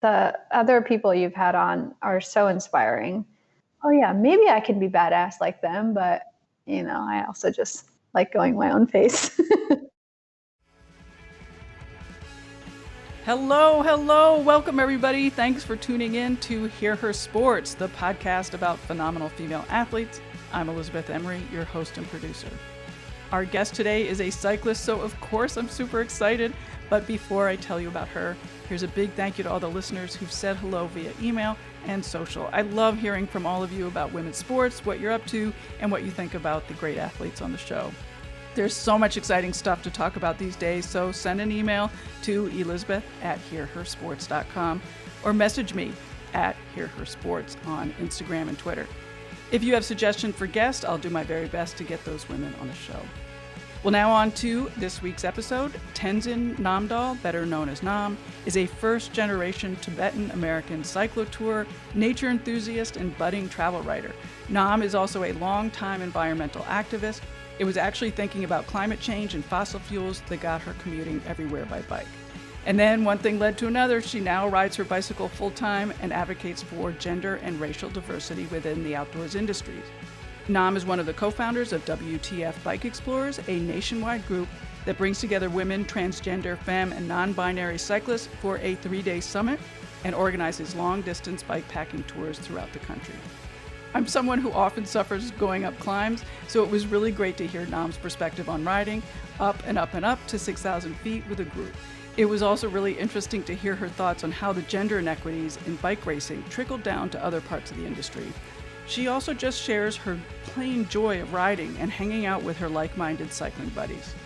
The other people you've had on are so inspiring. Oh yeah, maybe I can be badass like them, but I also just like going my own pace. Hello. Welcome, everybody. Thanks for tuning in to Hear Her Sports, the podcast about phenomenal female athletes. I'm Elizabeth Emery, your host and producer. Our guest today is a cyclist, so of course I'm super excited. But before I tell you about her, here's a big thank you to all the listeners who've said hello via email and social. I love hearing from all of you about women's sports, what you're up to, and what you think about the great athletes on the show. There's so much exciting stuff to talk about these days, so send an email to elizabeth@hearhersports.com or message me at hearhersports on Instagram and Twitter. If you have suggestions for guests, I'll do my very best to get those women on the show. Well, now on to this week's episode. Tenzin Namdol, better known as Nam, is a first-generation Tibetan-American cyclo-tour, nature enthusiast, and budding travel writer. Nam is also a long-time environmental activist. It was actually thinking about climate change and fossil fuels that got her commuting everywhere by bike. And then one thing led to another. She now rides her bicycle full-time and advocates for gender and racial diversity within the outdoors industries. Nam is one of the co-founders of WTF Bike Explorers, a nationwide group that brings together women, transgender, femme, and non-binary cyclists for a 3-day summit and organizes long-distance bikepacking tours throughout the country. I'm someone who often suffers going up climbs, so it was really great to hear Nam's perspective on riding up and up and up to 6,000 feet with a group. It was also really interesting to hear her thoughts on how the gender inequities in bike racing trickled down to other parts of the industry. She also just shares her plain joy of riding and hanging out with her like-minded cycling buddies.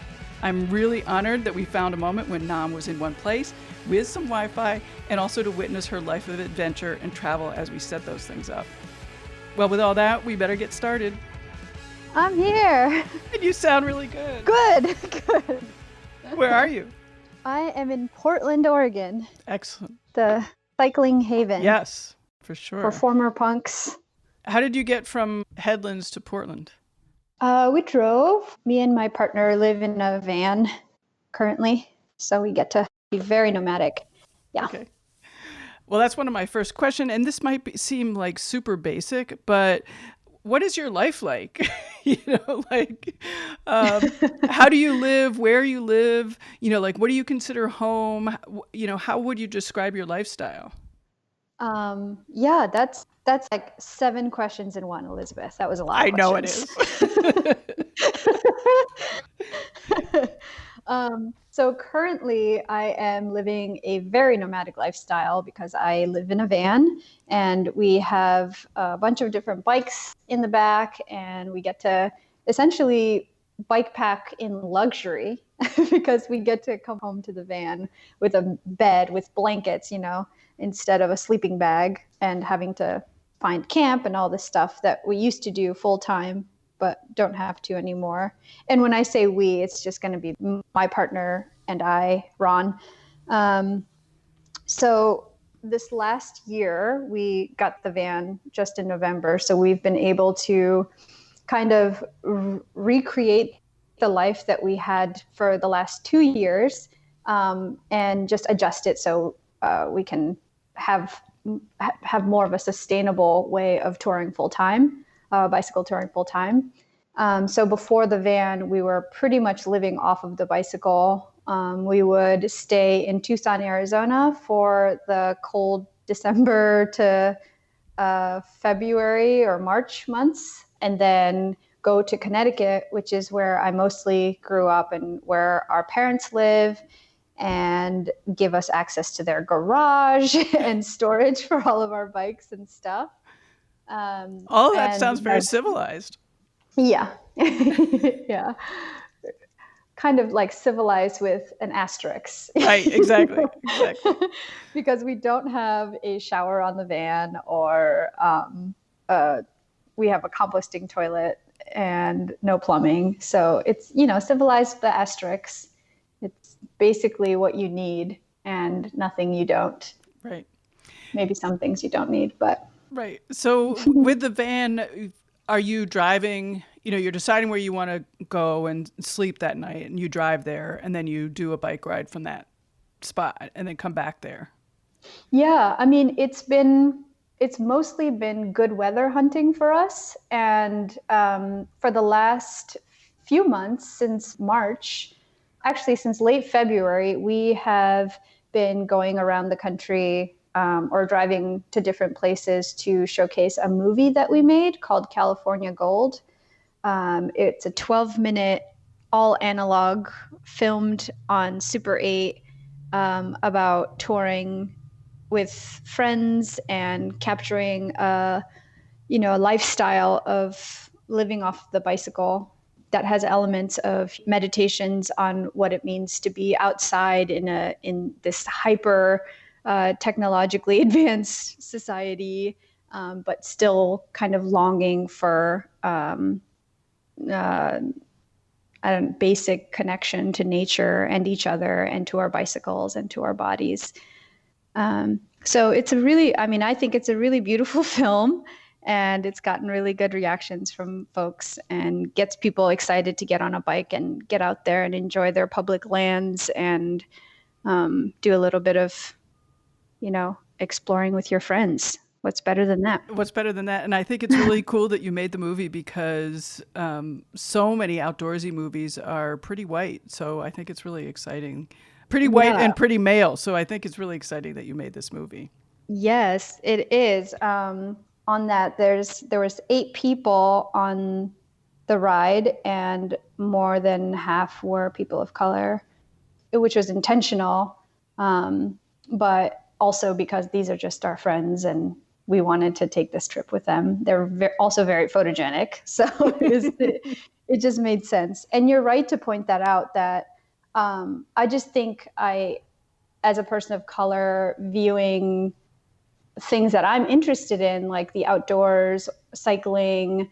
I'm really honored that we found a moment when Nam was in one place with some Wi-Fi and also to witness her life of adventure and travel as we set those things up. Well, with all that, we better get started. I'm here. And you sound really good. Good. Where are you? I am in Portland, Oregon. Excellent. The cycling haven. Yes, for sure. For former punks. How did you get from Headlands to Portland? We drove. Me and my partner live in a van currently, so we get to be very nomadic. Yeah. Okay. Well, that's one of my first questions, and this might seem like super basic, but what is your life like? How do you live? Where you live? What do you consider home? How would you describe your lifestyle? Yeah, that's like 7 questions in one, Elizabeth. That was a lot of questions. I know it is. So currently I am living a very nomadic lifestyle because I live in a van and we have a bunch of different bikes in the back and we get to essentially bike pack in luxury because we get to come home to the van with a bed with blankets, instead of a sleeping bag and having to find camp and all this stuff that we used to do full time but don't have to anymore. And when I say we, it's just going to be my partner and I, Ron. So this last year, we got the van just in November. So we've been able to kind of recreate the life that we had for the last 2 years and just adjust it so we can have more of a sustainable way of touring full-time. Bicycle touring full-time. So before the van, we were pretty much living off of the bicycle. We would stay in Tucson, Arizona for the cold December to February or March months, and then go to Connecticut, which is where I mostly grew up and where our parents live, and give us access to their garage and storage for all of our bikes and stuff. All that sounds very civilized. Yeah. Yeah. Kind of like civilized with an asterisk. Right, exactly. Because we don't have a shower on the van or we have a composting toilet and no plumbing. So it's, civilized with the asterisks. It's basically what you need and nothing you don't. Right. Maybe some things you don't need, but. Right. So with the van, are you driving, you're deciding where you want to go and sleep that night and you drive there and then you do a bike ride from that spot and then come back there? Yeah, I mean, it's mostly been good weather hunting for us, and for the last few months since March, actually since late February, we have been going around the country or driving to different places to showcase a movie that we made called California Gold. It's a 12-minute all analog filmed on Super 8 about touring with friends and capturing a lifestyle of living off the bicycle that has elements of meditations on what it means to be outside in this hyper technologically advanced society, but still kind of longing for uh, basic connection to nature and each other and to our bicycles and to our bodies. So I think it's a really beautiful film, and it's gotten really good reactions from folks and gets people excited to get on a bike and get out there and enjoy their public lands and do a little bit of, exploring with your friends. What's better than that? What's better than that? And I think it's really cool that you made the movie because so many outdoorsy movies are pretty white. So I think it's really exciting. Pretty white Yeah. and pretty male. So I think it's really exciting that you made this movie. Yes, it is. On that, there was 8 people on the ride, and more than half were people of color, which was intentional, but also because these are just our friends, and we wanted to take this trip with them. They're also very photogenic, so it just made sense. And you're right to point that out. That I just think as a person of color, viewing things that I'm interested in, like the outdoors, cycling,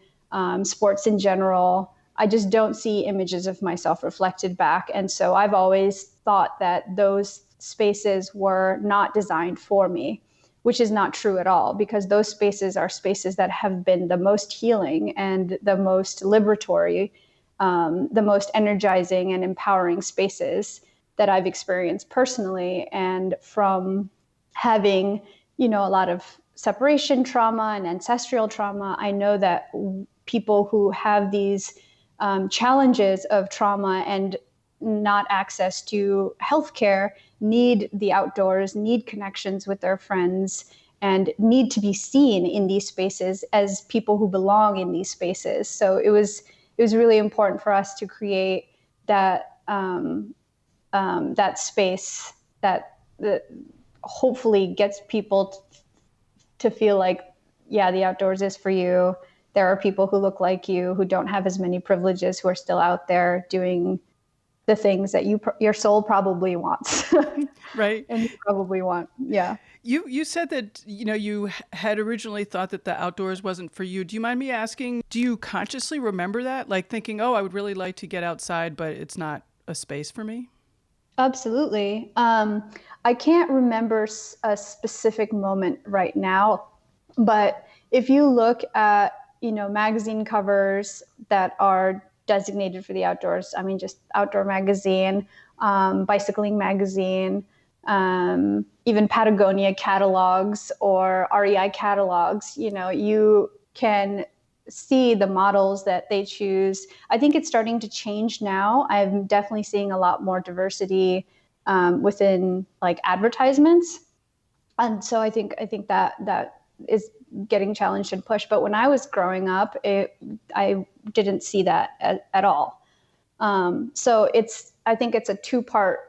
sports in general, I just don't see images of myself reflected back. And so I've always thought that those spaces were not designed for me, which is not true at all, because those spaces are spaces that have been the most healing and the most liberatory, the most energizing and empowering spaces that I've experienced personally. And from having a lot of separation trauma and ancestral trauma, I know that people who have these challenges of trauma and not access to healthcare need the outdoors, need connections with their friends, and need to be seen in these spaces as people who belong in these spaces. So it was really important for us to create that that space that hopefully gets people to feel like, yeah, the outdoors is for you. There are people who look like you, who don't have as many privileges, who are still out there doing the things that your soul probably wants. Right. And you probably want. Yeah. You said that, you had originally thought that the outdoors wasn't for you. Do you mind me asking, do you consciously remember that? Like thinking, oh, I would really like to get outside, but it's not a space for me? Absolutely. I can't remember a specific moment right now, but if you look at, magazine covers that are designated for the outdoors, I mean, just Outdoor Magazine, Bicycling Magazine, even Patagonia catalogs or REI catalogs, you can see the models that they choose. I think it's starting to change now. I'm definitely seeing a lot more diversity within like advertisements, and so I think that is getting challenged and pushed. But when I was growing up, I didn't see that at all. So I think it's a two-part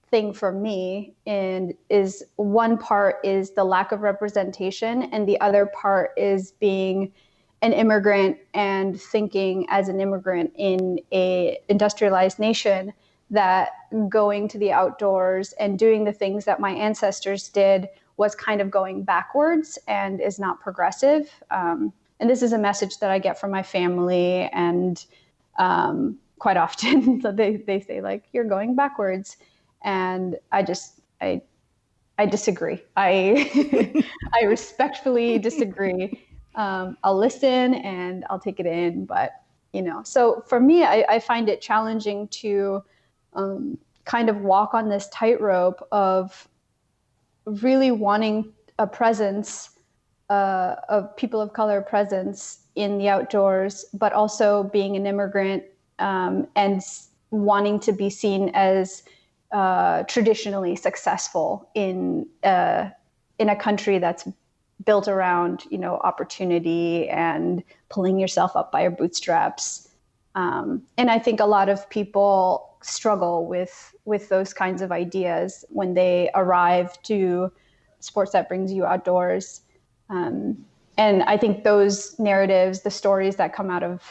thing for me, and is one part is the lack of representation, and the other part is being an immigrant and thinking as an immigrant in a industrialized nation that going to the outdoors and doing the things that my ancestors did was kind of going backwards and is not progressive. And this is a message that I get from my family, and quite often they say like, you're going backwards. And I disagree. I respectfully disagree. I'll listen and I'll take it in, but so for me, I find it challenging to kind of walk on this tightrope of really wanting a presence, of people of color presence in the outdoors, but also being an immigrant, and wanting to be seen as traditionally successful in a country that's built around, opportunity and pulling yourself up by your bootstraps. And I think a lot of people struggle with those kinds of ideas when they arrive to sports that brings you outdoors. And I think those narratives, the stories that come out of,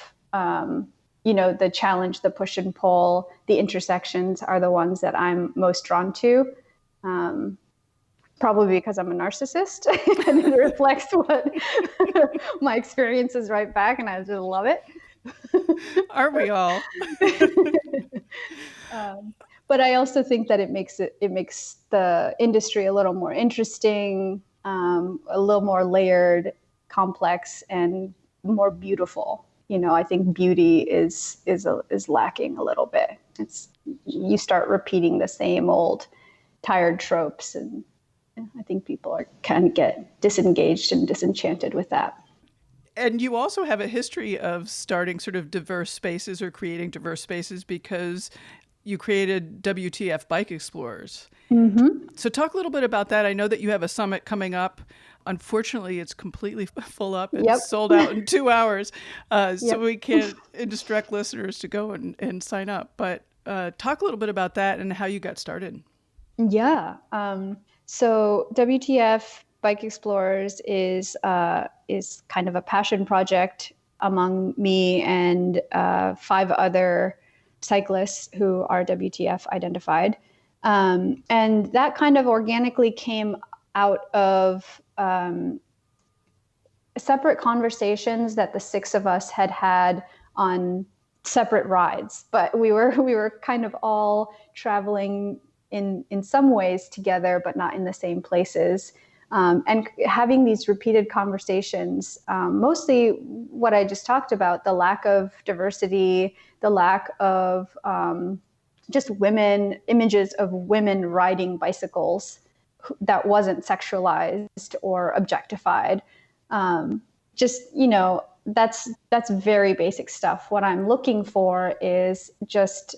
the challenge, the push and pull, the intersections are the ones that I'm most drawn to. Probably because I'm a narcissist and it reflects what my experience is right back, and I just love it. Aren't we all? But I also think that it makes the industry a little more interesting, a little more layered, complex, and more beautiful. I think beauty is lacking a little bit. You start repeating the same old tired tropes, and I think people can get disengaged and disenchanted with that. And you also have a history of starting sort of diverse spaces or creating diverse spaces because you created WTF Bike Explorers. Mm-hmm. So talk a little bit about that. I know that you have a summit coming up. Unfortunately, it's completely full up and sold out in 2 hours. So we can't instruct listeners to go and sign up. But talk a little bit about that and how you got started. Yeah. So WTF Bike Explorers is kind of a passion project among me and 5 other cyclists who are WTF identified. And that kind of organically came out of separate conversations that the 6 of us had on separate rides. But we were kind of all traveling in some ways together, but not in the same places. And having these repeated conversations, mostly what I just talked about, the lack of diversity, the lack of just images of women riding bicycles that wasn't sexualized or objectified. That's very basic stuff. What I'm looking for is just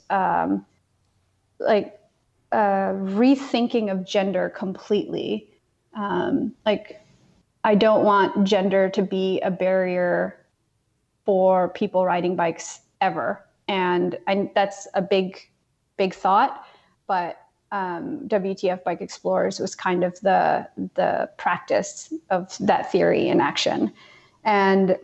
rethinking of gender completely. I don't want gender to be a barrier for people riding bikes ever. And that's a big thought, but WTF Bike Explorers was kind of the practice of that theory in action. And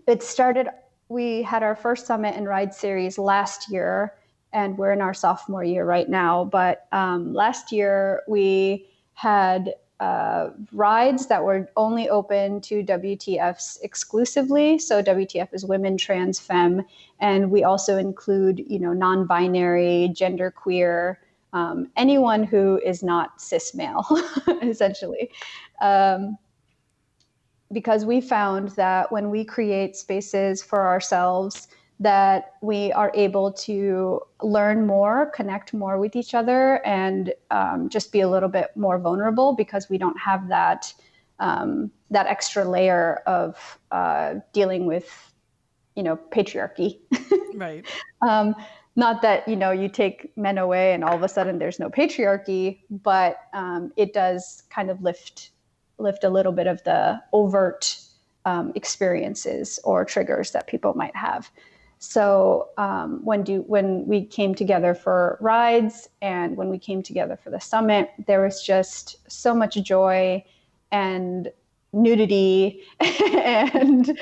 it started, we had our first summit and ride series last year, and we're in our sophomore year right now. But last year we had rides that were only open to WTFs exclusively. So WTF is women, trans, femme, and we also include, non-binary, genderqueer, anyone who is not cis male, essentially. Because we found that when we create spaces for ourselves, that we are able to learn more, connect more with each other, and just be a little bit more vulnerable because we don't have that extra layer of dealing with, patriarchy. Right. Not that, you take men away and all of a sudden there's no patriarchy, but it does kind of lift a little bit of the overt experiences or triggers that people might have. So when we came together for rides and when we came together for the summit, there was just so much joy and nudity and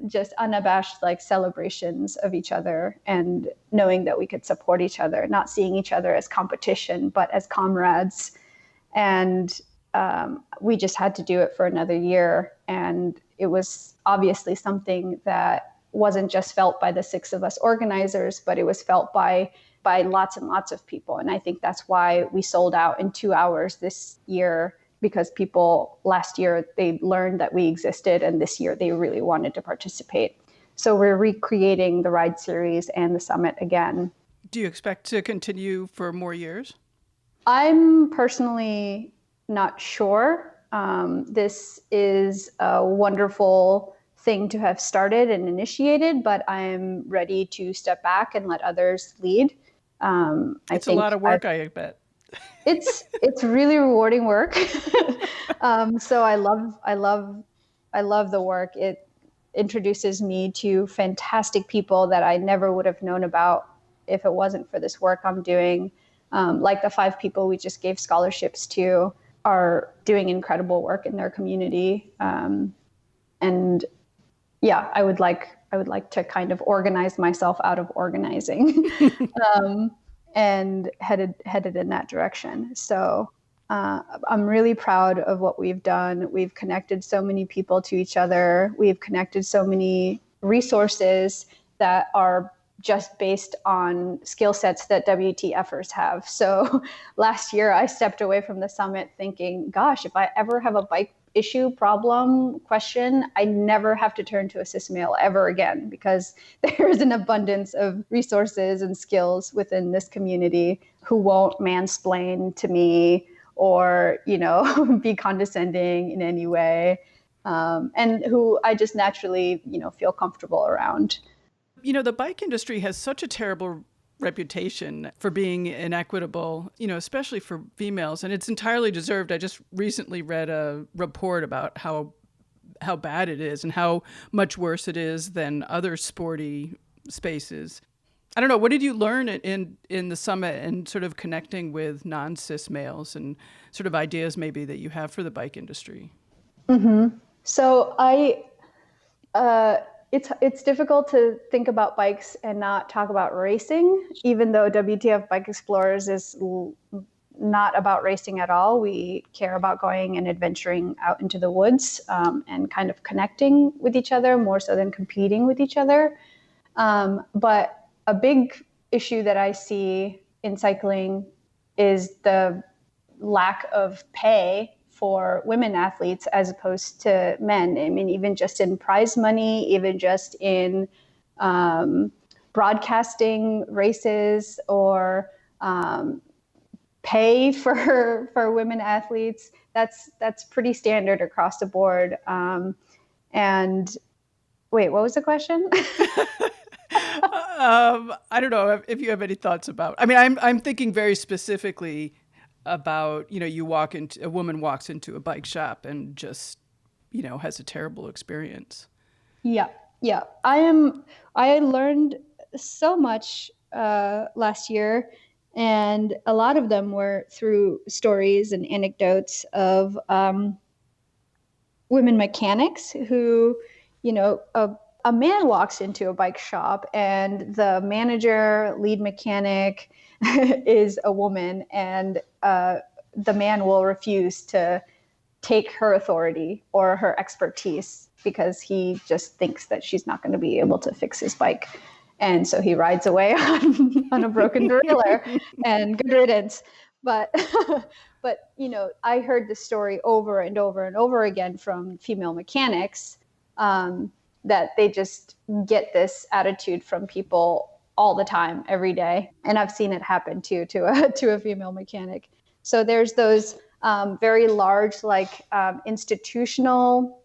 just unabashed celebrations of each other, and knowing that we could support each other, not seeing each other as competition, but as comrades. And we just had to do it for another year. And it was obviously something that wasn't just felt by the 6 of us organizers, but it was felt by lots and lots of people. And I think that's why we sold out in 2 hours this year, because people last year, they learned that we existed, and this year they really wanted to participate. So we're recreating the ride series and the summit again. Do you expect to continue for more years? I'm personally not sure. This is a wonderful thing to have started and initiated, but I'm ready to step back and let others lead. I It's a think lot of work, I bet. it's really rewarding work. So I love the work. It introduces me to fantastic people that I never would have known about if it wasn't for this work I'm doing. Like the 5 people we just gave scholarships to are doing incredible work in their community. And yeah, I would like to kind of organize myself out of organizing, and headed in that direction. So I'm really proud of what we've done. We've connected so many people to each other. We've connected so many resources that are just based on skill sets that WTFers have. So last year I stepped away from the summit thinking, gosh, if I ever have a bike issue, problem, question, I never have to turn to a cis male ever again, because there's an abundance of resources and skills within this community who won't mansplain to me or, be condescending in any way, and who I just naturally, feel comfortable around. The bike industry has such a terrible reputation for being inequitable, especially for females, and it's entirely deserved. I just recently read a report about how bad it is and how much worse it is than other sporty spaces. I don't know. What did you learn in the summit and sort of connecting with non-cis males and sort of ideas maybe that you have for the bike industry? Mm-hmm. So it's difficult to think about bikes and not talk about racing, even though WTF Bike Explorers is not about racing at all. We care about going and adventuring out into the woods, and kind of connecting with each other more so than competing with each other. But a big issue that I see in cycling is the lack of pay for women athletes as opposed to men. I mean, even just in prize money, even just in broadcasting races or pay for women athletes. That's pretty standard across the board. And wait, what was the question? I don't know if you have any thoughts about. I mean, I'm thinking very specifically about a woman walks into a bike shop and just has a terrible experience. Yeah, yeah. I learned so much last year, and a lot of them were through stories and anecdotes of women mechanics who, a man walks into a bike shop and the manager, lead mechanic is a woman, and the man will refuse to take her authority or her expertise because he just thinks that she's not going to be able to fix his bike. And so he rides away on a broken derailleur, and good riddance. But but I heard this story over and over and over again from female mechanics, that they just get this attitude from people all the time, every day. And I've seen it happen too to a female mechanic. So there's those very large, institutional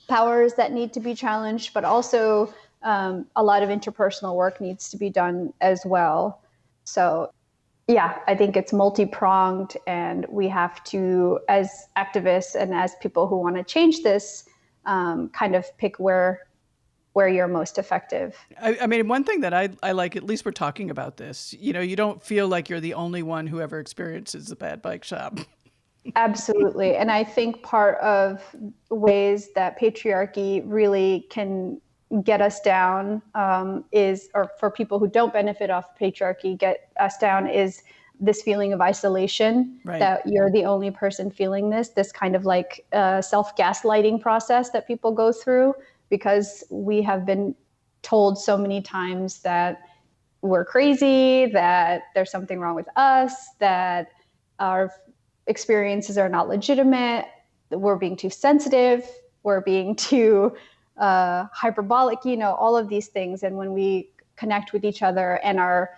powers that need to be challenged, but also a lot of interpersonal work needs to be done as well. So yeah, I think it's multi-pronged, and we have to, as activists and as people who want to change this, kind of pick where you're most effective. I mean, one thing that I like, at least we're talking about this, you don't feel like you're the only one who ever experiences a bad bike shop. Absolutely. And I think part of ways that patriarchy really can get us down, or for people who don't benefit off patriarchy, get us down, is this feeling of isolation, right, that you're the only person feeling this kind of self-gaslighting process that people go through, because we have been told so many times that we're crazy, that there's something wrong with us, that our experiences are not legitimate, that we're being too sensitive, we're being too hyperbolic, all of these things. And when we connect with each other and are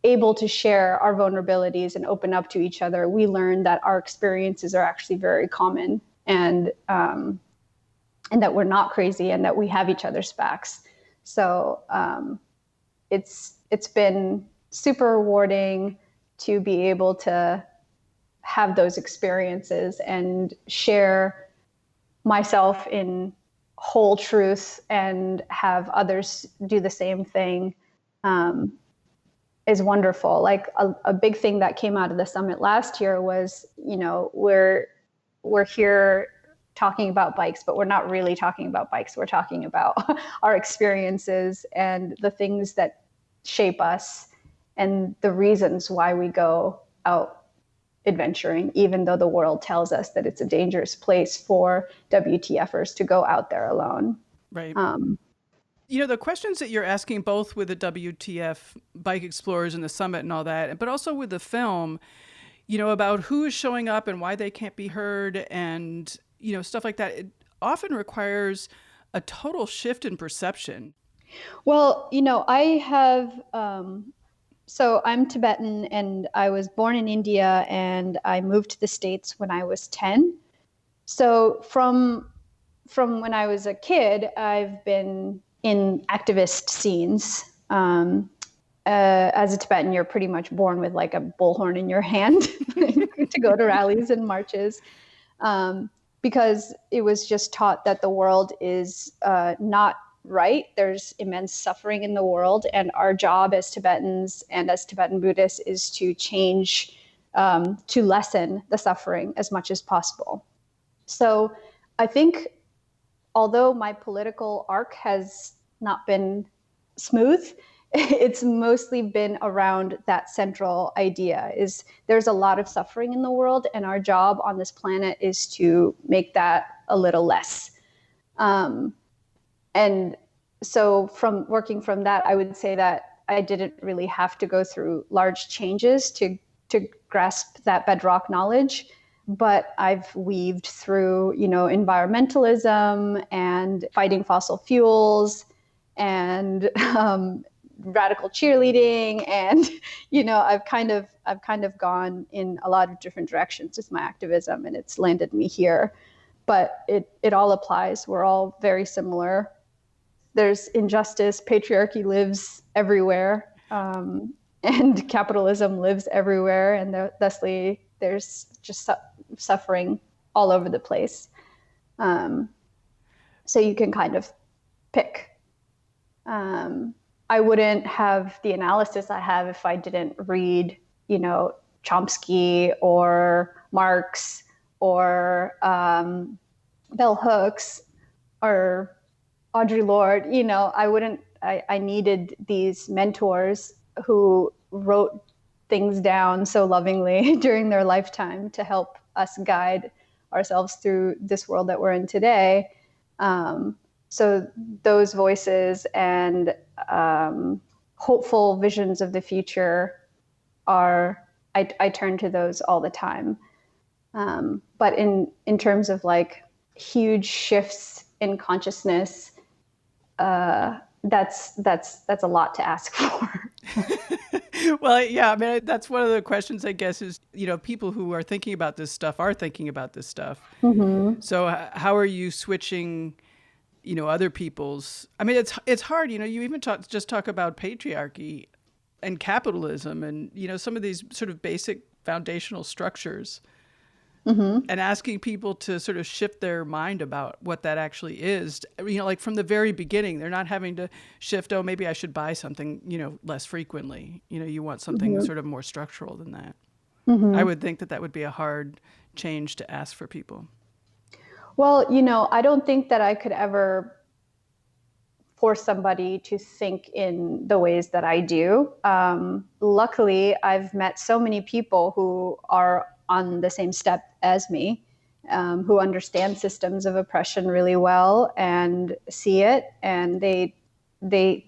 able to share our vulnerabilities and open up to each other, we learn that our experiences are actually very common, and that we're not crazy, and that we have each other's backs. So it's been super rewarding to be able to have those experiences and share myself in whole truth and have others do the same thing. Is wonderful. Like a big thing that came out of the summit last year was, we're here talking about bikes, but we're not really talking about bikes. We're talking about our experiences and the things that shape us and the reasons why we go out adventuring, even though the world tells us that it's a dangerous place for WTFers to go out there alone. Right. The questions that you're asking, both with the WTF Bike Explorers and the summit and all that, but also with the film, about who is showing up and why they can't be heard and, stuff like that, it often requires a total shift in perception. Well, I have, so I'm Tibetan, and I was born in India, and I moved to the States when I was 10. So from when I was a kid, I've been in activist scenes. As a Tibetan, you're pretty much born with like a bullhorn in your hand to go to rallies and marches, because it was just taught that the world is not right. There's immense suffering in the world, and our job as Tibetans and as Tibetan Buddhists is to change, to lessen the suffering as much as possible. So I think, although my political arc has not been smooth, it's mostly been around that central idea: is there's a lot of suffering in the world, and our job on this planet is to make that a little less. And so from working from that, I would say that I didn't really have to go through large changes to grasp that bedrock knowledge. But I've weaved through, environmentalism and fighting fossil fuels and radical cheerleading, and I've kind of gone in a lot of different directions with my activism, and it's landed me here. But it all applies. We're all very similar. There's injustice. Patriarchy lives everywhere, and capitalism lives everywhere, and thusly there's just suffering all over the place. So you can kind of pick. I wouldn't have the analysis I have if I didn't read, Chomsky or Marx or Bell Hooks or Audre Lorde. I needed these mentors who wrote things down so lovingly during their lifetime to help us guide ourselves through this world that we're in today. So those voices and hopeful visions of the future I turn to those all the time. But in terms of like huge shifts in consciousness, that's a lot to ask for. Well, yeah, I mean, that's one of the questions, I guess, is, people who are thinking about this stuff are thinking about this stuff. Mm-hmm. So how are you switching, other people's, I mean, it's hard, you even talk about patriarchy and capitalism and, some of these sort of basic foundational structures. Mm-hmm. And asking people to sort of shift their mind about what that actually is, like from the very beginning, they're not having to shift, oh, maybe I should buy something, less frequently. You want something mm-hmm. sort of more structural than that. Mm-hmm. I would think that would be a hard change to ask for people. Well, I don't think that I could ever force somebody to think in the ways that I do. Luckily, I've met so many people who are on the same step as me, who understand systems of oppression really well and see it, and they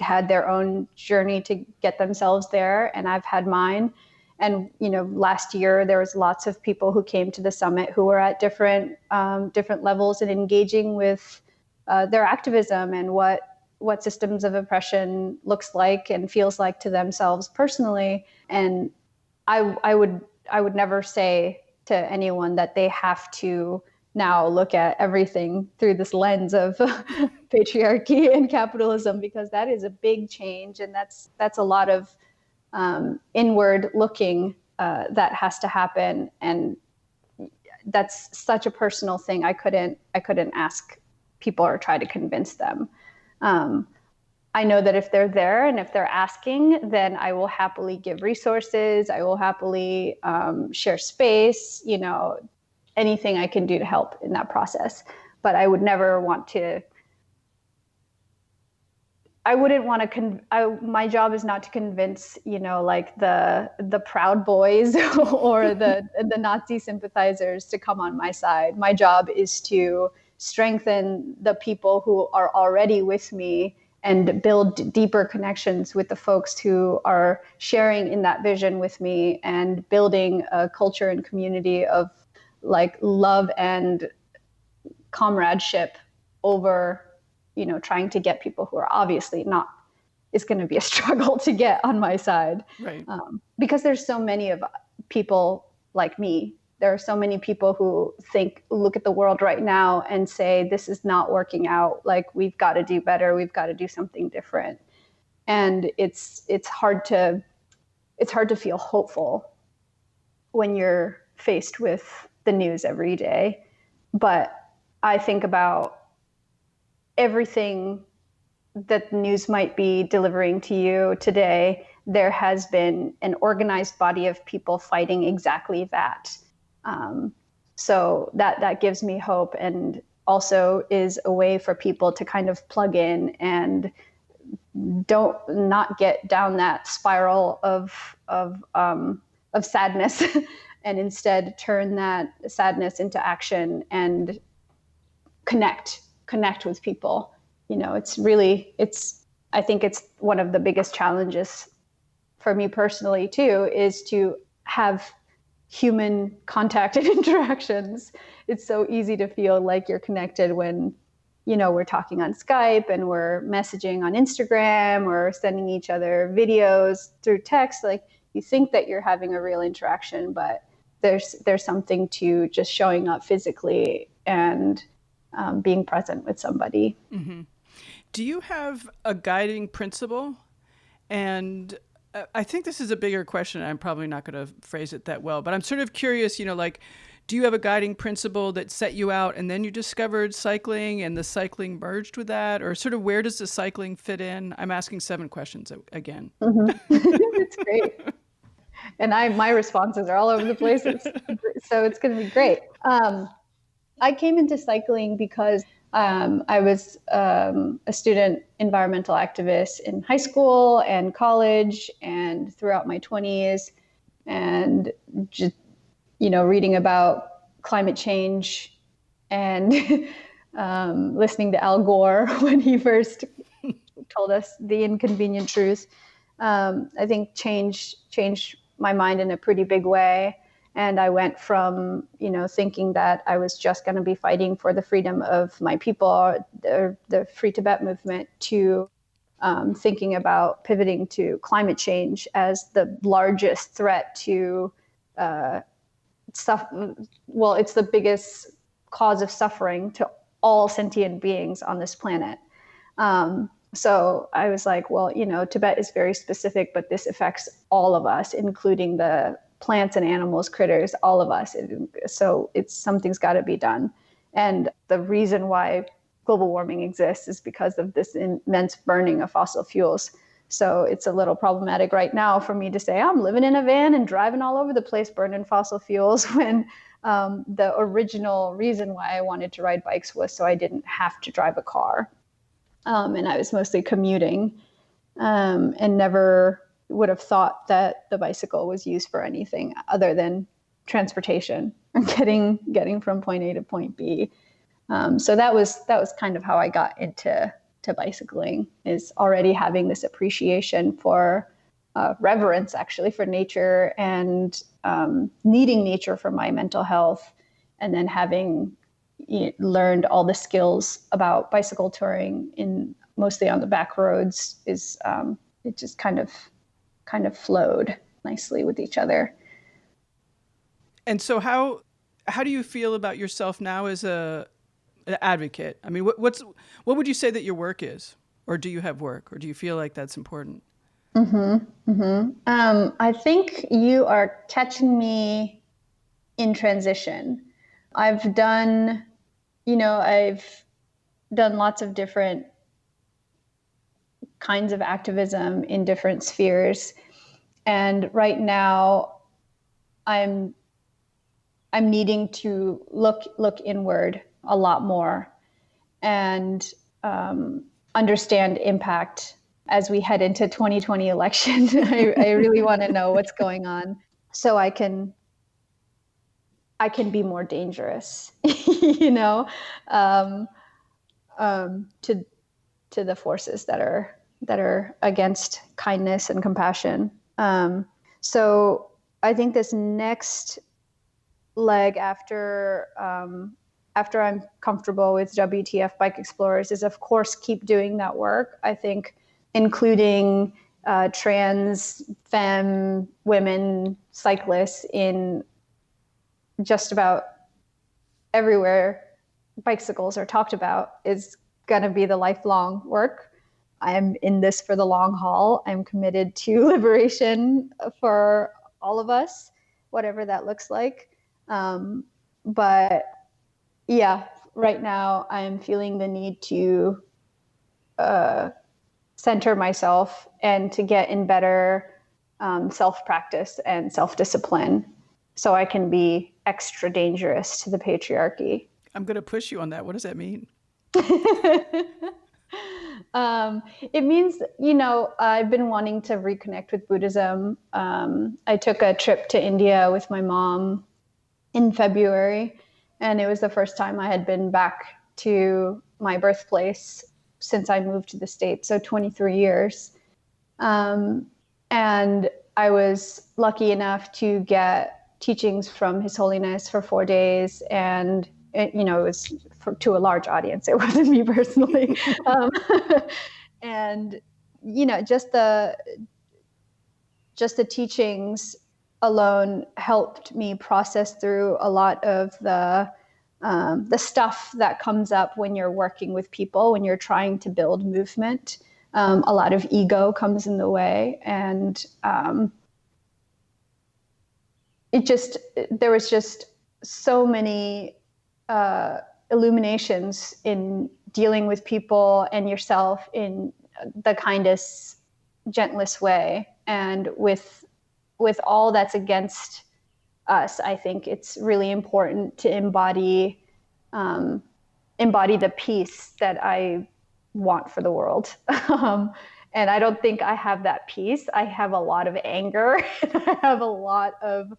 had their own journey to get themselves there, and I've had mine. And last year there was lots of people who came to the summit who were at different levels and engaging with their activism and what what systems of oppression looks like and feels like to themselves personally. And I would never say to anyone that they have to now look at everything through this lens of patriarchy and capitalism, because that is a big change, and that's a lot of inward looking that has to happen, and that's such a personal thing. I couldn't ask people or try to convince them. I know that if they're there and if they're asking, then I will happily give resources. I will happily share space, anything I can do to help in that process. But I would never want to, my job is not to convince, like the Proud Boys or the Nazi sympathizers to come on my side. My job is to strengthen the people who are already with me and build deeper connections with the folks who are sharing in that vision with me, and building a culture and community of like love and comradeship over, trying to get people who are obviously not, it's going to be a struggle to get on my side. Right. Because there's so many of people like me. There are so many people who look at the world right now and say, this is not working out. Like, we've got to do better. We've got to do something different. And it's hard to feel hopeful when you're faced with the news every day. But I think about everything that the news might be delivering to you today. There has been an organized body of people fighting exactly that. So that gives me hope, and also is a way for people to kind of plug in and not get down that spiral of sadness, and instead turn that sadness into action and connect with people. I think it's one of the biggest challenges for me personally too, is to have human contact and interactions. It's so easy to feel like you're connected when, we're talking on Skype and we're messaging on Instagram or sending each other videos through text. Like, you think that you're having a real interaction, but there's something to just showing up physically and being present with somebody. Mm-hmm. Do you have a guiding principle? And I think this is a bigger question. I'm probably not going to phrase it that well, but I'm sort of curious, do you have a guiding principle that set you out and then you discovered cycling and the cycling merged with that? Or sort of where does the cycling fit in? I'm asking 7 questions again. Mm-hmm. It's great. And my responses are all over the place. So it's going to be great. I came into cycling because I was a student environmental activist in high school and college and throughout my 20s, and just, reading about climate change and listening to Al Gore when he first told us the inconvenient truth. I think changed my mind in a pretty big way. And I went from, thinking that I was just going to be fighting for the freedom of my people, the Free Tibet movement, to thinking about pivoting to climate change as the largest threat to well, it's the biggest cause of suffering to all sentient beings on this planet. So I was like, well, Tibet is very specific, but this affects all of us, including the plants and animals, critters, all of us. So something's got to be done. And the reason why global warming exists is because of this immense burning of fossil fuels. So it's a little problematic right now for me to say I'm living in a van and driving all over the place burning fossil fuels, when the original reason why I wanted to ride bikes was so I didn't have to drive a car. And I was mostly commuting, and never would have thought that the bicycle was used for anything other than transportation and getting from point A to point B. So that was kind of how I got into bicycling, is already having this appreciation for reverence, actually, for nature, and needing nature for my mental health, and then having learned all the skills about bicycle touring in mostly on the back roads, is it just kind of flowed nicely with each other. And so how do you feel about yourself now as an advocate? I mean, what would you say that your work is? Or do you have work? Or do you feel like that's important? I think you are catching me in transition. I've done lots of different kinds of activism in different spheres. And right now I'm needing to look inward a lot more and understand impact as we head into 2020 election. I really want to know what's going on so I can be more dangerous, to the forces that are against kindness and compassion. So I think this next leg after I'm comfortable with WTF Bike Explorers is, of course, keep doing that work. I think including trans, femme, women cyclists in just about everywhere bicycles are talked about is going to be the lifelong work. I'm in this for the long haul. I'm committed to liberation for all of us, whatever that looks like. But yeah, right now I'm feeling the need to center myself and to get in better self-practice and self-discipline so I can be extra dangerous to the patriarchy. I'm going to push you on that. What does that mean? It means, I've been wanting to reconnect with Buddhism. I took a trip to India with my mom in February, and it was the first time I had been back to my birthplace since I moved to the States, so 23 years. And I was lucky enough to get teachings from His Holiness for 4 days, and it was to a large audience. It wasn't me personally. And, just the teachings alone helped me process through a lot of the stuff that comes up when you're working with people, when you're trying to build movement. A lot of ego comes in the way, and there was just so many illuminations in dealing with people and yourself in the kindest, gentlest way. And with all that's against us, I think it's really important to embody the peace that I want for the world. And I don't think I have that peace. I have a lot of anger. I have a lot of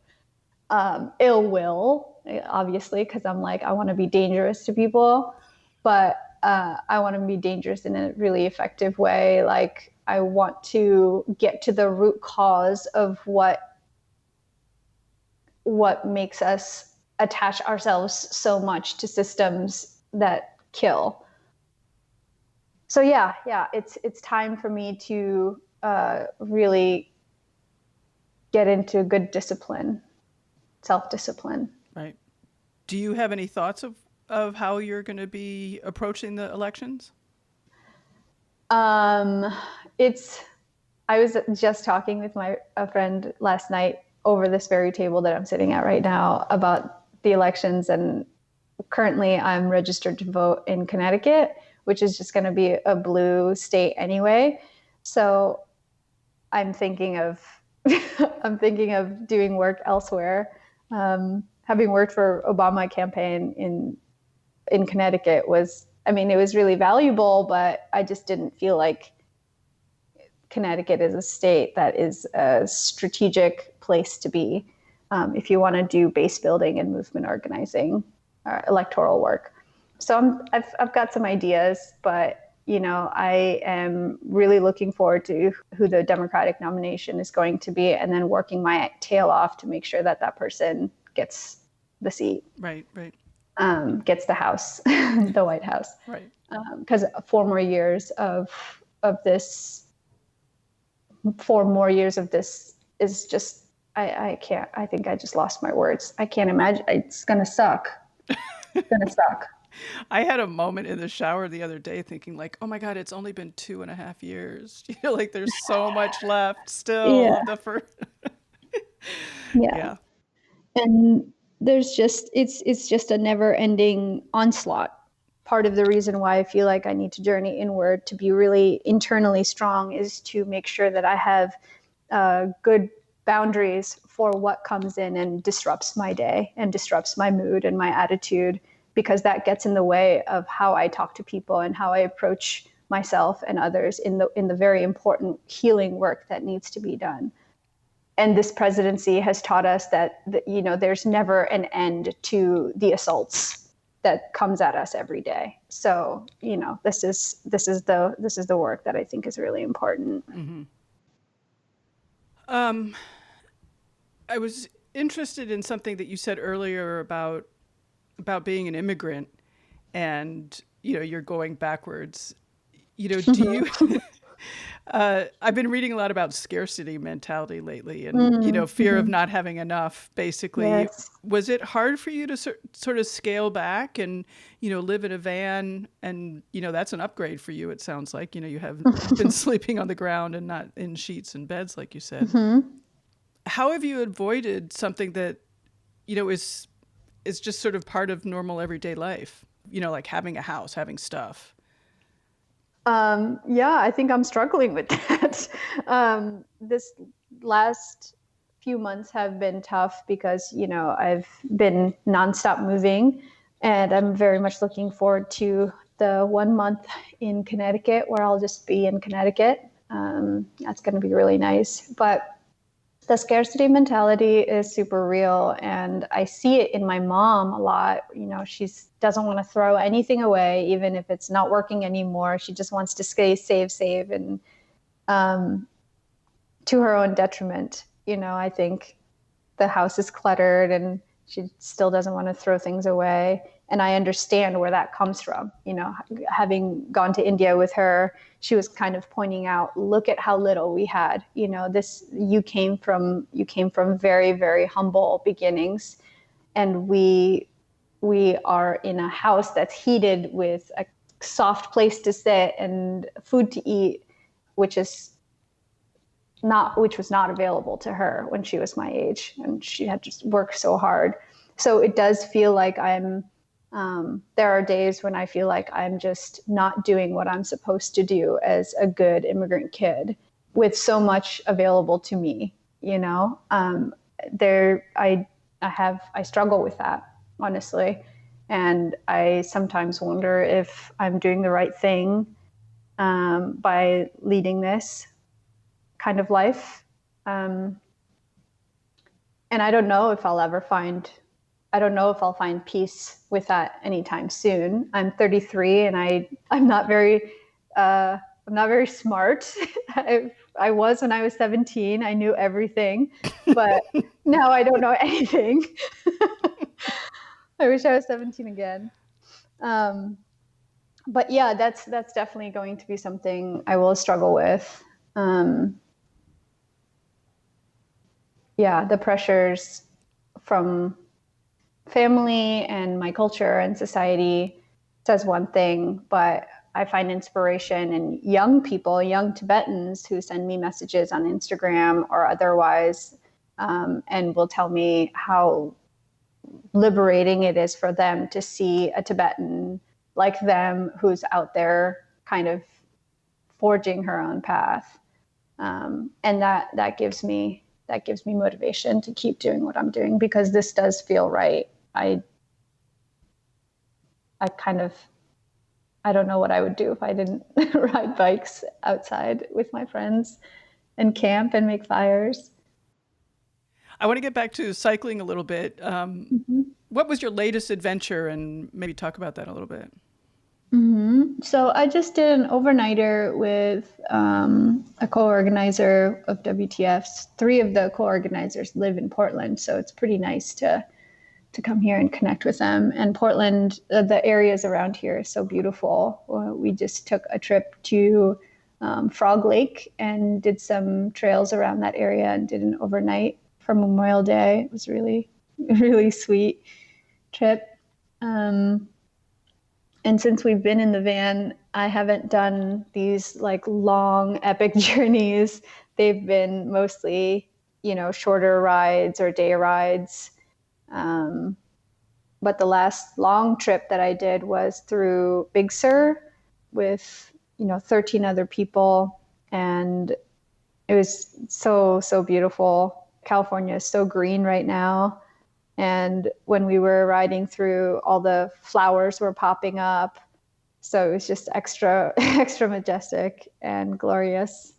ill will, obviously, because I'm like, I want to be dangerous to people, but I want to be dangerous in a really effective way. Like, I want to get to the root cause of what makes us attach ourselves so much to systems that kill. So yeah, it's time for me to really get into good discipline. Self-discipline. Right. Do you have any thoughts of how you're going to be approaching the elections? I was just talking with a friend last night over this very table that I'm sitting at right now about the elections, and currently I'm registered to vote in Connecticut, which is just going to be a blue state anyway. So I'm thinking of doing work elsewhere. Having worked for Obama campaign in Connecticut was really valuable, but I just didn't feel like Connecticut is a state that is a strategic place to be if you want to do base building and movement organizing, electoral work. So I've got some ideas, but I am really looking forward to who the Democratic nomination is going to be, and then working my tail off to make sure that person gets the seat. Right. gets the house, the White House. Right. Because 4 more years of this, 4 more years of this is just, I can't, I think I just lost my words. I can't imagine. It's going to suck. It's going to suck. I had a moment in the shower the other day thinking like, oh my God, it's only been 2.5 years. Like there's so much left still Yeah. of the first. Yeah. Yeah. And there's just, it's just a never ending onslaught. Part of the reason why I feel like I need to journey inward to be really internally strong is to make sure that I have good boundaries for what comes in and disrupts my day and disrupts my mood and my attitude, because that gets in the way of how I talk to people and how I approach myself and others in the very important healing work that needs to be done. And this presidency has taught us that there's never an end to the assaults that comes at us every day. So this is the work that I think is really important. Mm-hmm. I was interested in something that you said earlier about being an immigrant, and you're going backwards. Do you? I've been reading a lot about scarcity mentality lately, and fear of not having enough. Basically, Yes. Was it hard for you to sort of scale back and live in a van? And that's an upgrade for you. It sounds like you have been sleeping on the ground and not in sheets and beds, like you said. Mm-hmm. How have you avoided something that is just sort of part of normal everyday life? Like having a house, having stuff. Yeah, I think I'm struggling with that. This last few months have been tough because, I've been nonstop moving, and I'm very much looking forward to the 1 month in Connecticut where I'll just be in Connecticut. That's going to be really nice. But the scarcity mentality is super real, and I see it in my mom a lot. She doesn't want to throw anything away, even if it's not working anymore. She just wants to save, and to her own detriment. I think the house is cluttered, and she still doesn't want to throw things away. And I understand where that comes from. Having gone to India with her, she was kind of pointing out, look at how little we had. You came from very, very humble beginnings, and we are in a house that's heated with a soft place to sit and food to eat, which was not available to her when she was my age, and she had to work so hard. So it does feel like there are days when I feel like I'm just not doing what I'm supposed to do as a good immigrant kid with so much available to me. I struggle with that, honestly. And I sometimes wonder if I'm doing the right thing by leading this kind of life. And I don't know if I'll find peace with that anytime soon. I'm 33, and I'm not very smart. I was when I was 17. I knew everything, but now I don't know anything. I wish I was 17 again. But yeah, that's definitely going to be something I will struggle with. The pressures from family and my culture and society says one thing, but I find inspiration in young people, young Tibetans who send me messages on Instagram or otherwise, and will tell me how liberating it is for them to see a Tibetan like them who's out there kind of forging her own path. And that gives me motivation to keep doing what I'm doing, because this does feel right. I don't know what I would do if I didn't ride bikes outside with my friends and camp and make fires. I want to get back to cycling a little bit. What was your latest adventure, and maybe talk about that a little bit? So I just did an overnighter with a co-organizer of WTFs. 3 of the co-organizers live in Portland, so it's pretty nice to to come here and connect with them. And Portland, the areas around here are so beautiful. We just took a trip to Frog Lake and did some trails around that area and did an overnight for Memorial Day. It was really, really sweet trip. And since we've been in the van, I haven't done these like long epic journeys. They've been mostly, shorter rides or day rides. But the last long trip that I did was through Big Sur with, 13 other people. And it was so, so beautiful. California is so green right now. And when we were riding through, all the flowers were popping up. So it was just extra, extra majestic and glorious.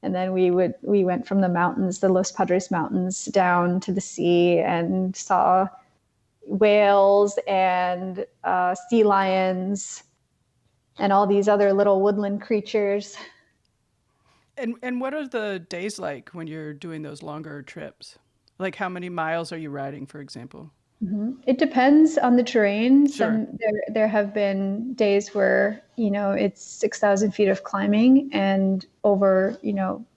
And then we went from the mountains, the Los Padres Mountains, down to the sea and saw whales and sea lions and all these other little woodland creatures. And what are the days like when you're doing those longer trips? Like how many miles are you riding, for example? Mm-hmm. It depends on the terrain. Sure. There have been days where, it's 6,000 feet of climbing and over,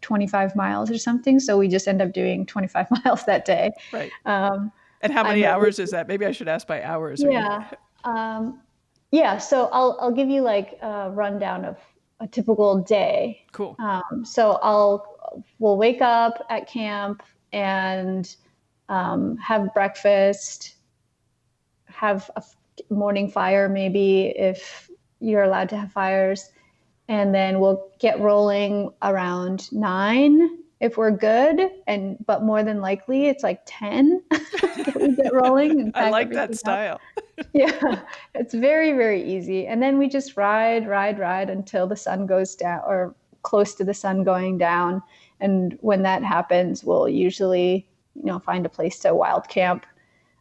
25 miles or something. So we just end up doing 25 miles that day. Right. And how many hours is that? Maybe I should ask by hours. Yeah. Yeah. So I'll give you like a rundown of a typical day. Cool. So we'll wake up at camp and have breakfast, have a morning fire, maybe if you're allowed to have fires. And then we'll get rolling around 9 if we're good. But more than likely it's like 10 that we get rolling. And I like that style. Yeah, it's very, very easy. And then we just ride until the sun goes down or close to the sun going down. And when that happens, we'll usually, find a place to wild camp.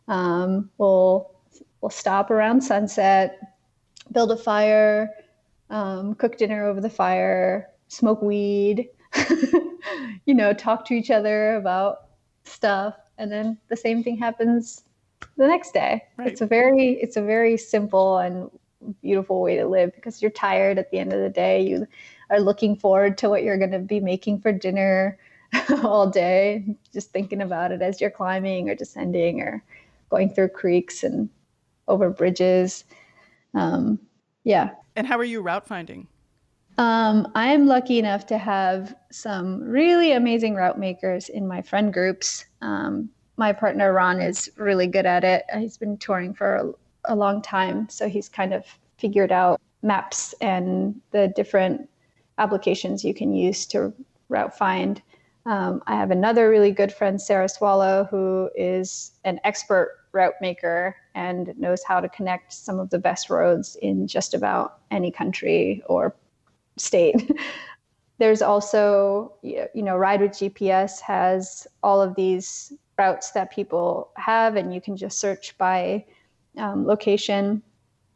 We'll stop around sunset, build a fire, cook dinner over the fire, smoke weed, talk to each other about stuff. And then the same thing happens the next day. Right. It's a very simple and beautiful way to live because you're tired at the end of the day. You are looking forward to what you're going to be making for dinner all day, just thinking about it as you're climbing or descending or going through creeks and over bridges. Yeah. And how are you route finding? I'm lucky enough to have some really amazing route makers in my friend groups. My partner, Ron, is really good at it. He's been touring for a long time, so he's kind of figured out maps and the different applications you can use to route find. I have another really good friend, Sarah Swallow, who is an expert route maker and knows how to connect some of the best roads in just about any country or state. There's also, Ride with GPS has all of these routes that people have, and you can just search by location.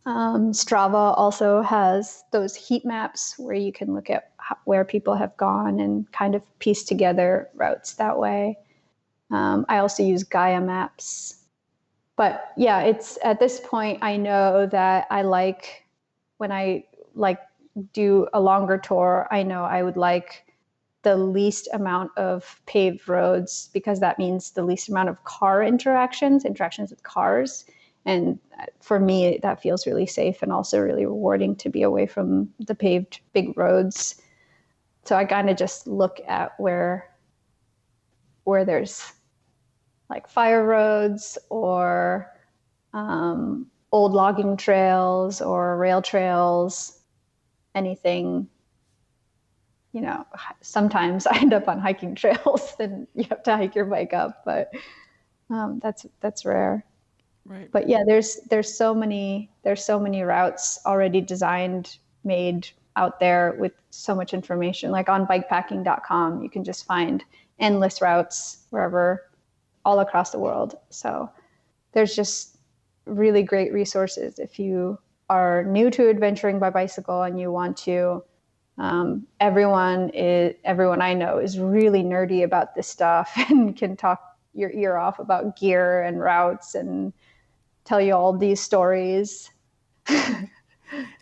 Strava also has those heat maps where you can look at where people have gone and kind of piece together routes that way. I also use Gaia Maps. But yeah, it's at this point, I know that when I do a longer tour, I know I would like the least amount of paved roads because that means the least amount of car interactions with cars. And for me, that feels really safe and also really rewarding to be away from the paved big roads. So I kind of just look at where there's like fire roads or old logging trails or rail trails, anything. Sometimes I end up on hiking trails and you have to hike your bike up, but that's rare. Right. But yeah, there's so many routes already designed, made out there with so much information. Like on bikepacking.com, you can just find endless routes wherever, all across the world. So there's just really great resources if you are new to adventuring by bicycle and you want to. Everyone I know is really nerdy about this stuff and can talk your ear off about gear and routes and tell you all these stories.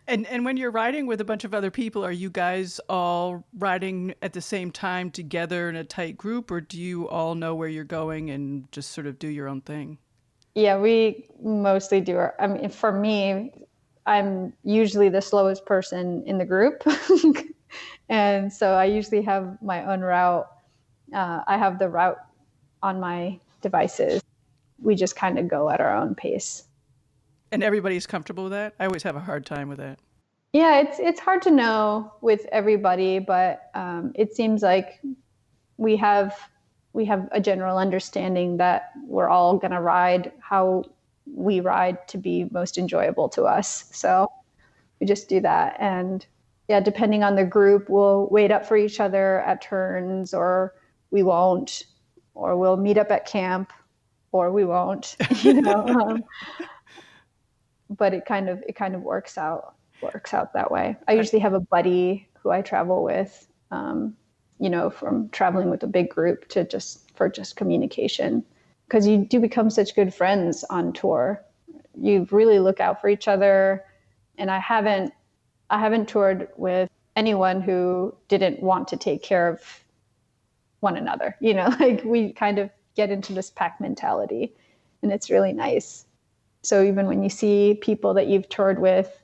And when you're riding with a bunch of other people, are you guys all riding at the same time together in a tight group, or do you all know where you're going and just sort of do your own thing? Yeah, we mostly do I mean, for me, I'm usually the slowest person in the group. And so I usually have my own route. I have the route on my devices. We just kind of go at our own pace. And everybody's comfortable with that? I always have a hard time with that. Yeah, it's hard to know with everybody, but it seems like we have we have a general understanding that we're all going to ride how we ride to be most enjoyable to us. So we just do that. And yeah, depending on the group, we'll wait up for each other at turns, or we won't, or we'll meet up at camp, or we won't, you know. But it kind of works out that way. I usually have a buddy who I travel with, from traveling with a big group to just communication, because you do become such good friends on tour. You really look out for each other, and I haven't toured with anyone who didn't want to take care of one another. Like we kind of get into this pack mentality, and it's really nice. So even when you see people that you've toured with,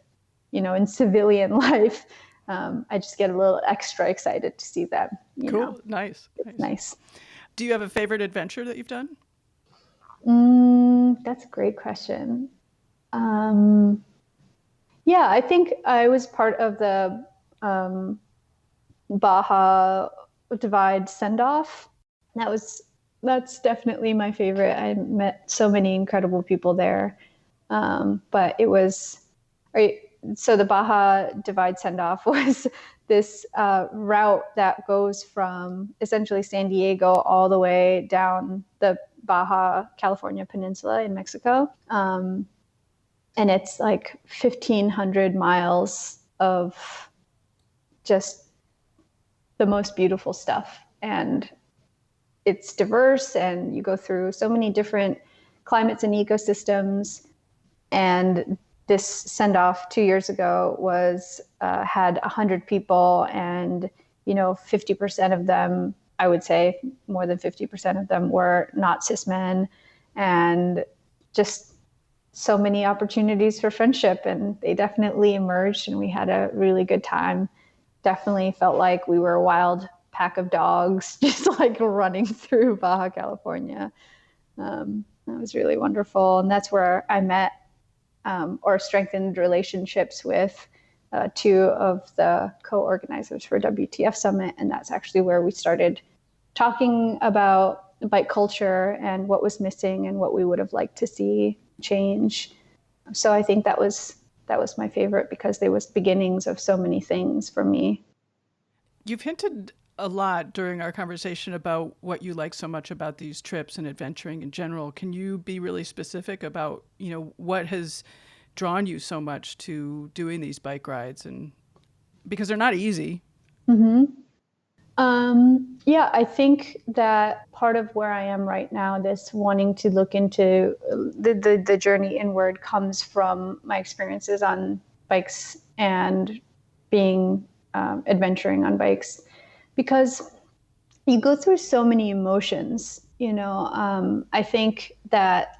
in civilian life, I just get a little extra excited to see them. Cool. Nice. Nice. Do you have a favorite adventure that you've done? That's a great question. Yeah, I think I was part of the Baja Divide send-off. That's definitely my favorite. I met so many incredible people there. But it was, right. So the Baja Divide send-off was this route that goes from essentially San Diego all the way down the Baja California Peninsula in Mexico. And it's like 1,500 miles of just the most beautiful stuff. And it's diverse, and you go through so many different climates and ecosystems. And this send-off 2 years ago had 100 people, and 50% of them, I would say more than 50% of them, were not cis men, and just so many opportunities for friendship. And they definitely emerged, and we had a really good time. Definitely felt like we were a wild pack of dogs, just like running through Baja California. That was really wonderful, and that's where I met or strengthened relationships with two of the co-organizers for WTF Summit. And that's actually where we started talking about bike culture and what was missing and what we would have liked to see change. So I think that was my favorite, because they was beginnings of so many things for me. You've hinted a lot during our conversation about what you like so much about these trips and adventuring in general. Can you be really specific about, what has drawn you so much to doing these bike rides? And because they're not easy. Mm-hmm. Yeah, I think that part of where I am right now, this wanting to look into the journey inward, comes from my experiences on bikes and being adventuring on bikes, because you go through so many emotions. I think that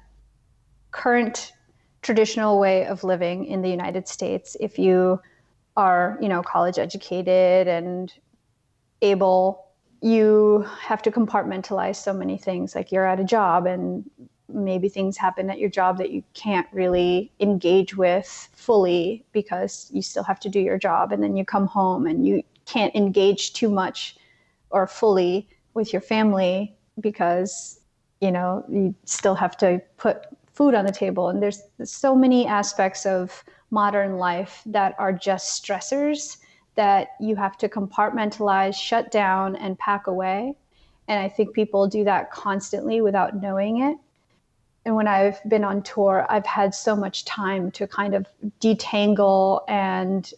current traditional way of living in the United States, if you are, college educated and able, you have to compartmentalize so many things. Like you're at a job, and maybe things happen at your job that you can't really engage with fully because you still have to do your job. And then you come home and you can't engage too much or fully with your family because, you still have to put food on the table. And there's so many aspects of modern life that are just stressors that you have to compartmentalize, shut down, and pack away. And I think people do that constantly without knowing it. And when I've been on tour, I've had so much time to kind of detangle and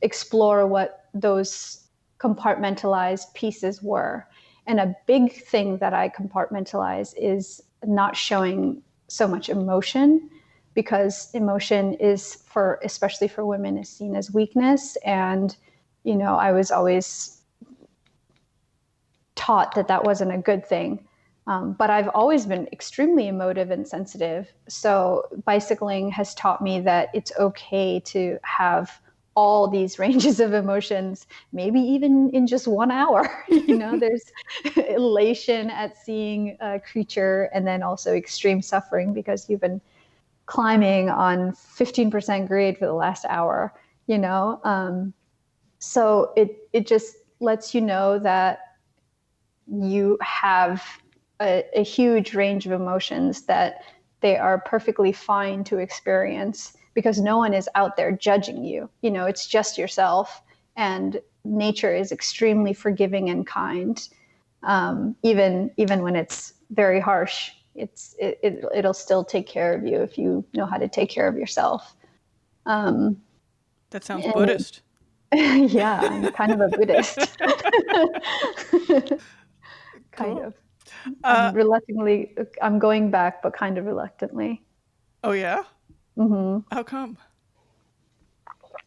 explore what those compartmentalized pieces were. And a big thing that I compartmentalize is not showing so much emotion, because emotion is, especially for women, is seen as weakness. And, I was always taught that wasn't a good thing. But I've always been extremely emotive and sensitive. So bicycling has taught me that it's okay to have all these ranges of emotions, maybe even in just 1 hour. There's elation at seeing a creature, and then also extreme suffering because you've been climbing on 15% grade for the last hour, so it just lets you know that you have a huge range of emotions that they are perfectly fine to experience, because no one is out there judging you. It's just yourself, and nature is extremely forgiving and kind. Even when it's very harsh, it'll still take care of you if you know how to take care of yourself. That sounds Buddhist. Yeah, I'm kind of a Buddhist. Kind Cool. of. I'm going back, but kind of reluctantly. Oh, yeah? Mm-hmm. How come?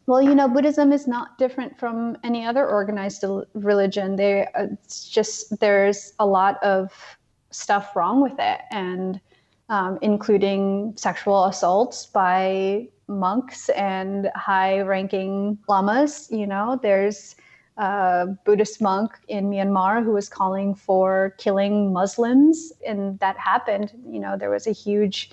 Well, Buddhism is not different from any other organized religion. It's just there's a lot of stuff wrong with it, and including sexual assaults by monks and high-ranking lamas. There's a Buddhist monk in Myanmar who was calling for killing Muslims, and that happened. There was a huge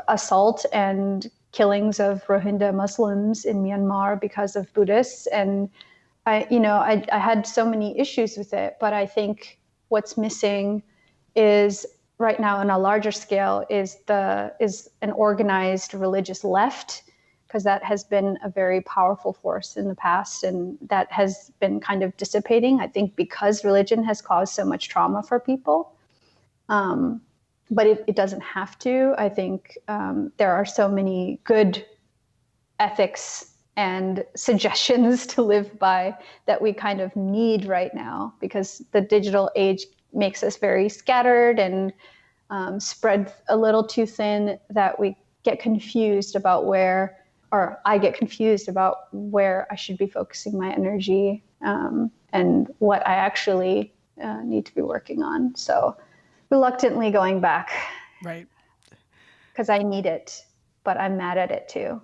assault and killings of Rohingya Muslims in Myanmar because of Buddhists. And I had so many issues with it, but I think what's missing is, right now on a larger scale, is an organized religious left, because that has been a very powerful force in the past, and that has been kind of dissipating, I think, because religion has caused so much trauma for people. But it doesn't have to. I think there are so many good ethics and suggestions to live by that we kind of need right now, because the digital age makes us very scattered and spread a little too thin, that we get confused about I get confused about where I should be focusing my energy, and what I actually need to be working on. So reluctantly going back. Right. Because I need it, but I'm mad at it too.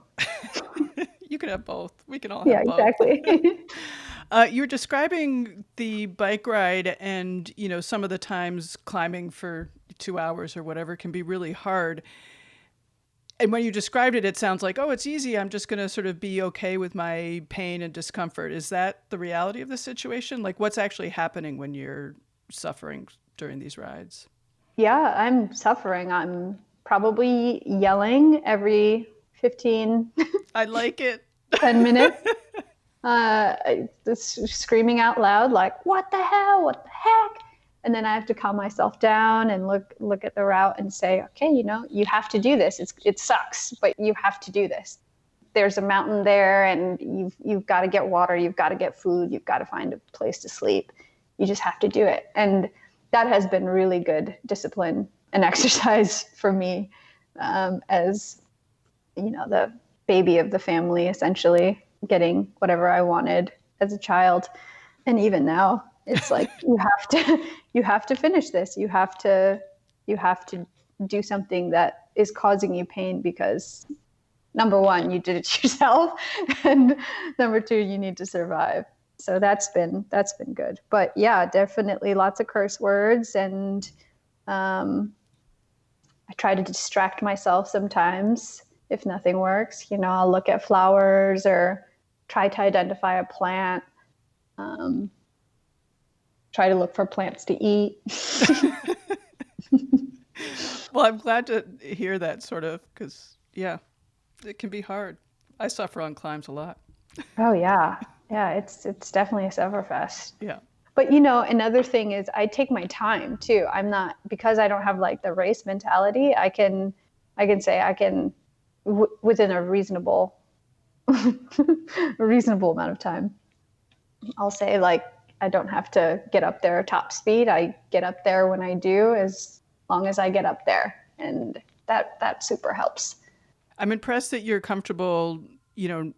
You can have both. We can all have Yeah, both. exactly. You're describing the bike ride, and some of the times climbing for 2 hours or whatever can be really hard. And when you described it, it sounds like, oh, it's easy. I'm just going to sort of be okay with my pain and discomfort. Is that the reality of the situation? Like, what's actually happening when you're suffering during these rides? Yeah, I'm suffering. I'm probably yelling every 15, I like it. 10 minutes. Just screaming out loud, like, what the hell? What the heck? And then I have to calm myself down and look at the route and say, okay, you have to do this. It sucks, but you have to do this. There's a mountain there, and you've got to get water. You've got to get food. You've got to find a place to sleep. You just have to do it. And that has been really good discipline and exercise for me, as the baby of the family, essentially getting whatever I wanted as a child. And even now, it's like, you have to finish this. You have to do something that is causing you pain, because number one, you did it yourself, and number two, you need to survive. So that's been good. But yeah, definitely lots of curse words, and I try to distract myself sometimes if nothing works. I'll look at flowers or try to identify a plant. Try to look for plants to eat. Well, I'm glad to hear that, sort of, because, yeah, it can be hard. I suffer on climbs a lot. Oh yeah. Yeah, it's definitely a sufferfest. Yeah. But another thing is, I take my time too. I'm not, because I don't have like the race mentality. I can say within a reasonable amount of time, I'll say, like, I don't have to get up there top speed. I get up there when I do, as long as I get up there. And that super helps. I'm impressed that you're comfortable,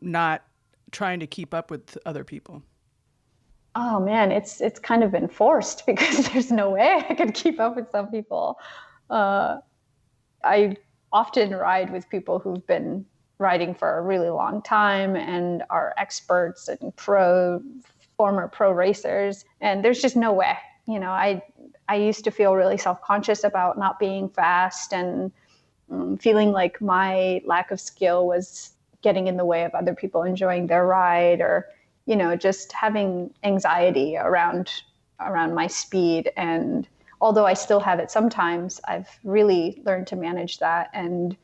not trying to keep up with other people. Oh man, it's kind of been forced because there's no way I could keep up with some people. I often ride with people who've been riding for a really long time and are experts and former pro racers, and there's just no way. I used to feel really self-conscious about not being fast and feeling like my lack of skill was getting in the way of other people enjoying their ride, or just having anxiety around my speed. And although I still have it sometimes, I've really learned to manage that. And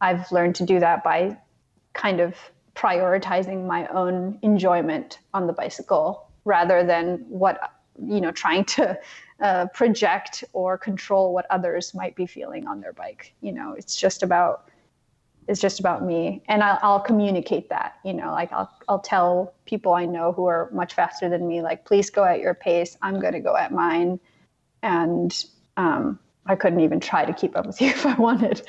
I've learned to do that by kind of prioritizing my own enjoyment on the bicycle rather than trying to project or control what others might be feeling on their bike. It's just about me, and I'll communicate that. Like I'll tell people I know who are much faster than me, like, please go at your pace. I'm going to go at mine, and I couldn't even try to keep up with you if I wanted.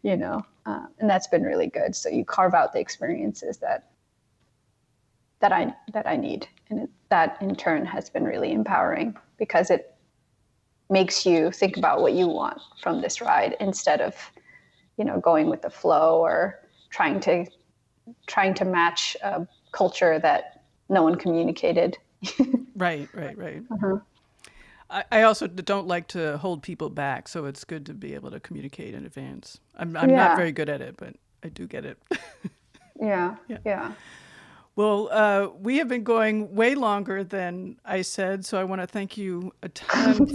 And that's been really good. So you carve out the experiences that I need, and that in turn has been really empowering because it makes you think about what you want from this ride instead of going with the flow or trying to match a culture that no one communicated. Right. Uh-huh. I also don't like to hold people back, so it's good to be able to communicate in advance. I'm not very good at it, but I do get it. Yeah. Well, we have been going way longer than I said, so I want to thank you a ton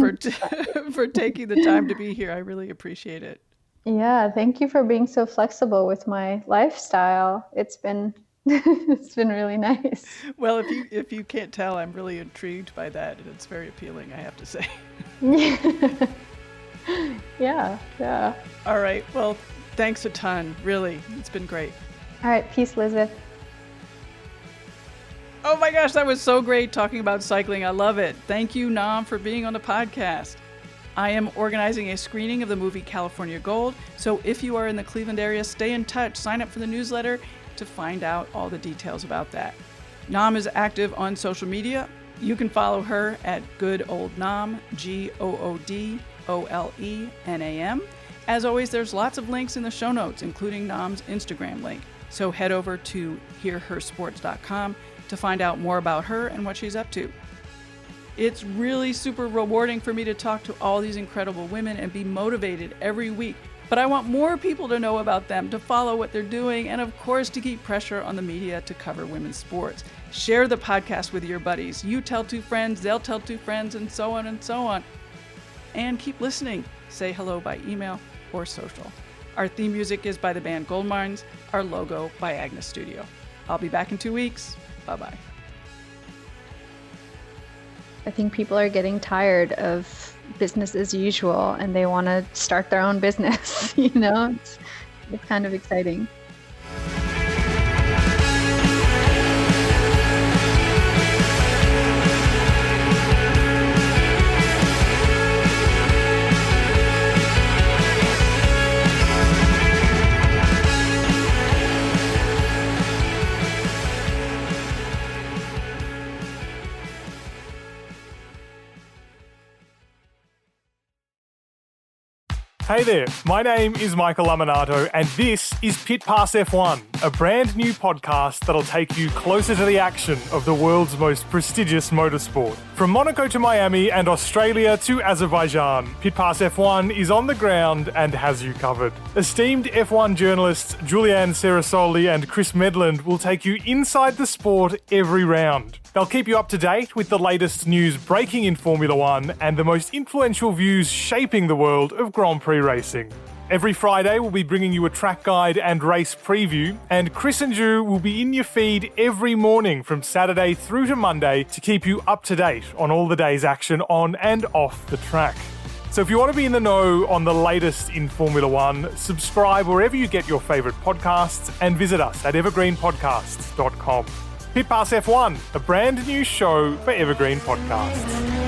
for taking the time to be here. I really appreciate it. Yeah, thank you for being so flexible with my lifestyle. It's been really nice. Well, if you can't tell, I'm really intrigued by that, and it's very appealing, I have to say. Yeah. All right. Well, thanks a ton. Really, it's been great. All right. Peace, Elizabeth. Oh my gosh, that was so great talking about cycling. I love it. Thank you, Nam, for being on the podcast. I am organizing a screening of the movie California Gold, so if you are in the Cleveland area, stay in touch. Sign up for the newsletter to find out all the details about that. Nam is active on social media. You can follow her at Good Old Nam, GOODOLENAM. As always, there's lots of links in the show notes, including Nam's Instagram link. So head over to hearhersports.com to find out more about her and what she's up to. It's really super rewarding for me to talk to all these incredible women and be motivated every week. But I want more people to know about them, to follow what they're doing, and of course to keep pressure on the media to cover women's sports. Share the podcast with your buddies. You tell 2 friends, they'll tell 2 friends, and so on and so on. And keep listening. Say hello by email or social. Our theme music is by the band Goldmines. Our logo by Agnes Studio. I'll be back in 2 weeks. Bye-bye. I think people are getting tired of business as usual and they want to start their own business. It's kind of exciting. Hey there, my name is Michael Laminato and this is Pit Pass F1, a brand new podcast that'll take you closer to the action of the world's most prestigious motorsport. From Monaco to Miami and Australia to Azerbaijan, Pit Pass F1 is on the ground and has you covered. Esteemed F1 journalists Julianne Cerasoli and Chris Medland will take you inside the sport every round. They'll keep you up to date with the latest news breaking in Formula One and the most influential views shaping the world of Grand Prix racing. Every Friday, we'll be bringing you a track guide and race preview, and Chris and Ju will be in your feed every morning from Saturday through to Monday to keep you up to date on all the day's action on and off the track. So if you want to be in the know on the latest in Formula One, subscribe wherever you get your favourite podcasts and visit us at evergreenpodcasts.com. Pit Pass F1, a brand new show for Evergreen Podcasts.